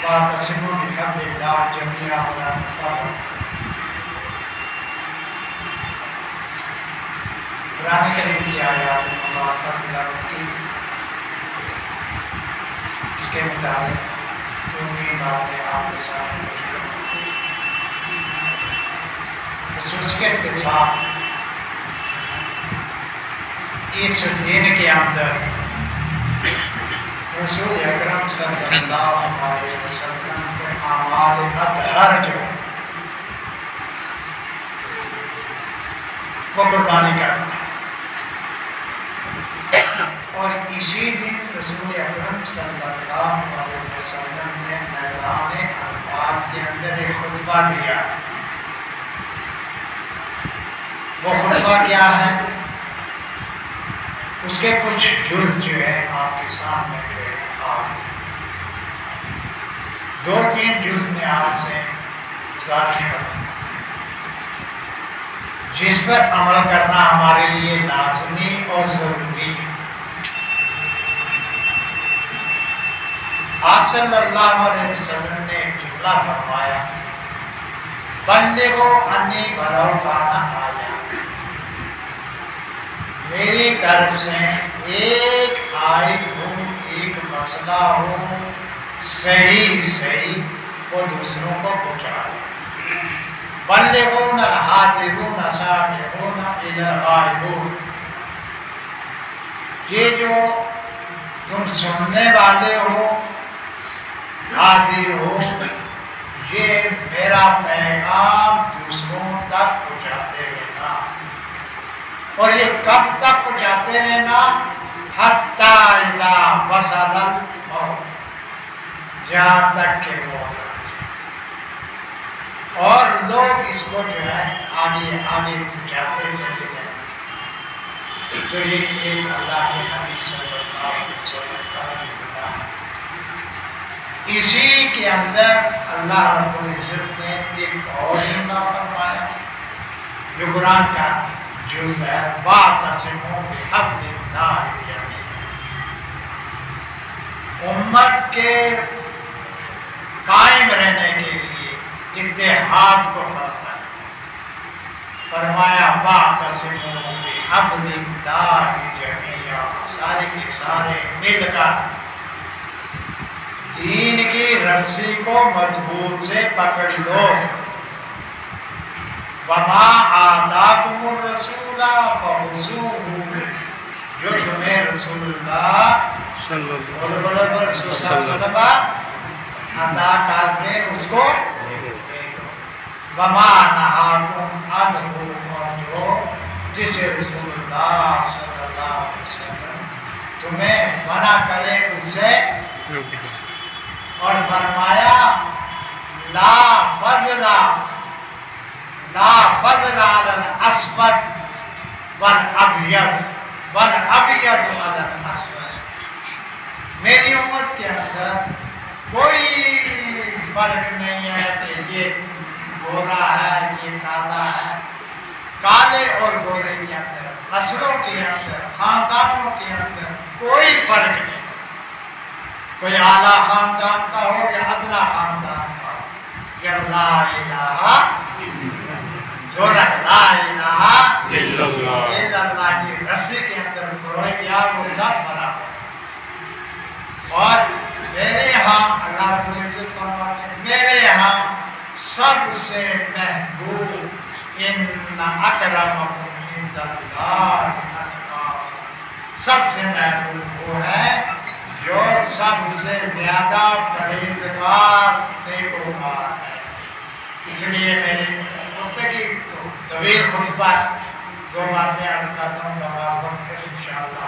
واعتصموا بحبل اللہ جميعا ولا تفرقوا۔ قرآن کریم کی آیات مبارکہ تلاوت کی، اس کے مطابق دو تین باتیں آپ کے سامنے پیش کروں۔ خصوصیت کے ساتھ اس دن کے اندر رسول اکرم صلی اللہ علیہ وسلم کے اعمال اطہر جو وہ قربانی کرنا، اور اسی دن رسول اکرم صلی اللہ علیہ وسلم نے میدان عرفات کے اندر ایک خطبہ دیا۔ وہ خطبہ کیا ہے؟ اس کے کچھ جز جو ہے آپ کے سامنے جو ہے دو تین جز میں آپ سے گزارش کروں جس پر عمل کرنا ہمارے لیے لازمی اور ضروری۔ آپ صلی اللہ علیہ وسلم نے ایک جملہ فرمایا، بلغوا انی ولو کان آیا، میری طرف سے ایک آیت ہو، ایک مسئلہ ہو، صحیح وہ دوسروں کو پہنچا دے۔ بلغون الحاضرون سامعون الی الغائبون، یہ جو تم سننے والے ہو، حاضر ہو، یہ میرا پیغام دوسروں تک پہنچاتے رہنا، اور یہ کب تک پہنچاتے رہنا؟ حتی اذا وصل الموت، جہاں تک کہ موت آ جائے، اور لوگ اس کو جو ہے آگے پہنچاتے چلے جائیں۔ تو یہ ایک اللہ کے نبی صلی اللہ علیہ وسلم کا جملہ ہے۔ اسی کے اندر اللہ رب العزت نے ایک اور جملہ فرمایا جو قرآن کا جز ہے، واعتصموا بحبل اللہ جميعا، امت کے قائم رہنے کے لیے اتحاد کو فرمایا واعتصموا بحبل اللہ جميعا، سارے کے سارے مل کر دین کی رسی کو مضبوط سے پکڑ لو۔ وما آتاکم الرسول فخذوہ، جو تمہیں رسول اللہ صلی اللہ علیہ وسلم عطا کر کے اس کو دے دو۔ وما نہاکم عنہ، اور جو جسے رسول اللہ صلی اللہ علیہ وسلم تمہیں منع کرے اس سے، اور فرمایا لا فضل علی الاسود والابیض والابیض علی الاسود، میری امت کے اندر کوئی فرق نہیں ہے کہ یہ گورا ہے یہ کالا ہے، کالے اور گورے کے اندر، نسلوں کے اندر، خاندانوں کے اندر کوئی فرق نہیں، کوئی اعلیٰ خاندان کا ہو یا ادنا خاندان کا ہو، یا لا الہ جو لا الہ الا اللہ کی رسی کے اندر پروئے گیا وہ سب برابر۔ اور میرے ہاں اللہ رب العزت فرماتے ہیں میرے ہاں سب سے محبوب ان اکرمکم عند اللہ اتقاکم، سب سے محبوب وہ ہے جو سب سے زیادہ پرہیزگار نیکوکار ہے۔ اس لیے میری خطبے کی طویل خطبہ دو باتیں عرض کرتا ہوں، نماز وقت پہ انشاءاللہ